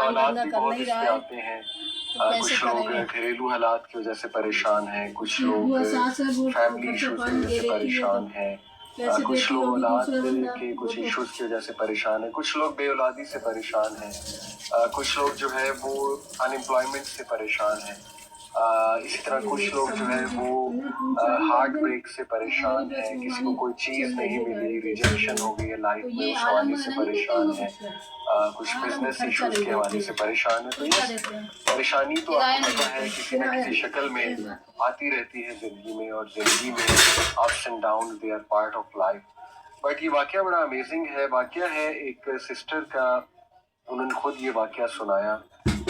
सवालात भी बहुत इस पे आते हैं। कुछ लोग घरेलू हालात की वजह से परेशान हैं, कुछ लोग फैमिली इश्यूज की वजह से परेशान हैं, कुछ लोग औलाद के कुछ इश्यूज की वजह से परेशान हैं, कुछ लोग बे औलादी से परेशान हैं, कुछ लोग जो है वो अनएम्प्लॉयमेंट से परेशान हैं, इसी तरह कुछ लोग जो है वो हार्ट ब्रेक से परेशान है, किसी को कोई चीज़ नहीं मिली, रिजेक्शन हो गई है लाइफ में, उस हवाले से परेशान है, कुछ बिजनेस इश्यूज के हवाले से परेशान है। तो ये परेशानी तो आपको पता है किसी न किसी शक्ल में आती रहती है जिंदगी में, और जिंदगी में ups and down they are part of life. But ये वाकया बड़ा अमेजिंग है। वाकया है एक सिस्टर का, उन्होंने खुद ये वाकया सुनाया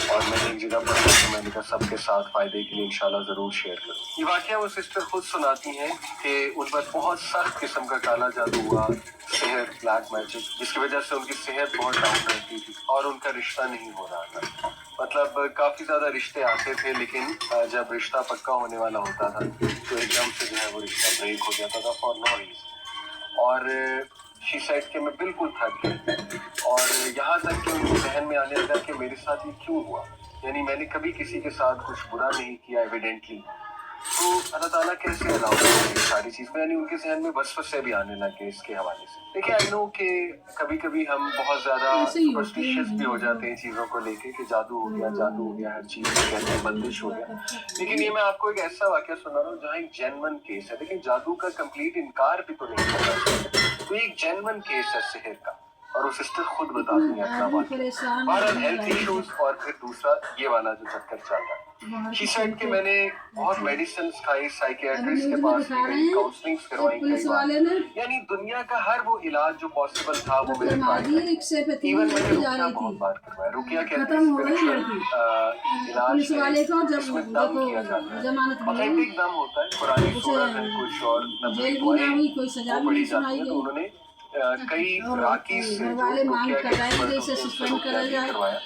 और मैंने एक जगह पढ़ा तो मैंने कहा सबके साथ फायदे के लिए इंशाल्लाह ज़रूर शेयर करूँ। ये वाकया वो सिस्टर खुद सुनाती हैं कि उन पर बहुत सख्त किस्म का काला जादू हुआ, सेहत, ब्लैक मैजिक, जिसकी वजह से उनकी सेहत बहुत डाउन रहती थी और उनका रिश्ता नहीं हो रहा था। मतलब काफ़ी ज़्यादा रिश्ते आते थे, लेकिन जब रिश्ता पक्का होने वाला होता था तो एकदम से जो है वो रिश्ता ब्रेक हो जाता था फॉर नो रीज़न। और शी सेड कि मैं बिल्कुल थक गई, और यहाँ तक कि उनके जहन में आने लगा कि मेरे साथ ये क्यों हुआ, यानी मैंने कभी किसी के साथ कुछ बुरा नहीं किया एविडेंटली, तो अल्लाह ताला कैसे अलाउ करते हैं सारी चीज़ को, यानी उनके जहन में वसवसे भी आने लगे इसके हवाले से। देखिए आई नो कि कभी कभी हम बहुत ज़्यादा सुपरस्टिशियस भी हो जाते हैं चीज़ों को लेके कि जादू हो गया, हर चीज़ कहते हैं बंदिश हो गया, लेकिन ये मैं आपको एक ऐसा वाकया सुना रहा हूँ जहाँ एक जेन्युइन केस है। लेकिन जादू का कंप्लीट इनकार भी तो नहीं करना चाहिए, तो एक जेन्युइन केस है सेहर का, और वो सिस्टर खुद बताती है अपना वाकया। हमारा हेल्थ इश्यूज और फिर दूसरा ये वाला जो चक्कर चल रहा है। शी सेड कि मैंने बहुत मेडिसिन खाई, साइकियाट्रिस्ट के पास गई, काउंसलिंग करवाई कई बार, यानी दुनिया का हर वो इलाज जो पॉसिबल था वो मैंने ट्राई किया। इवन मैंने रुकिया बहुत बार करवाया। रुकिया कहते हैं स्पिरिचुअल इलाज है, इसमें दम किया जाता है, ऑथेंटिक दम होता है, पुरानी सूरत है कुछ और नबी दुआएं वो पढ़ी जाती है। तो उन्होंने कई राकीज से जो रुकिया के करवाया,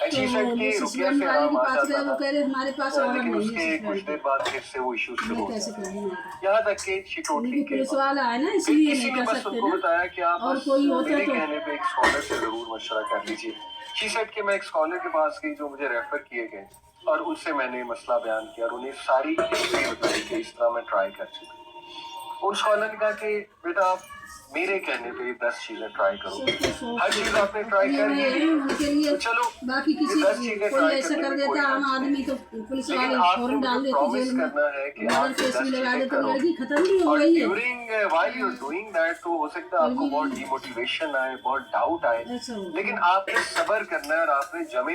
शी सेड कि रुकिया से आराम आ जाता था, लेकिन उसके कुछ देर बाद फिर से वो इश्यू शुरू हो गया, यहाँ तक कि शी टोटली किसी ने बस उनको बताया कि आप बस मेरे कहने पे एक स्कॉलर से जरूर मशवरा कर लीजिए। शी सेड कि मैं एक स्कॉलर के पास गई जो मुझे रेफर किए गए, और उनसे मैंने मसला बयान किया और उन्हें सारी हिस्ट्री बताई कि इस तरह मैं ट्राई कर चुकी। उस स्कॉलर ने कहा कि बेटा आप मेरे कहने पे 10 चीजें ट्राई करो, हर चीज आपने ट्राई कर ली तो चलो बाकी किसी 10 चीजें ट्राई कर देता आम आदमी तो पुलिस वाले फौरन डाल देते जेल में, करना है कि आप 10 चीजें करो, खत्म भी हो गई है। During while you are doing that तो हो सकता है आपको बहुत डिमोटिवेशन आए, बहुत डाउट आए, लेकिन आपने सब्र करना है और आपने जमे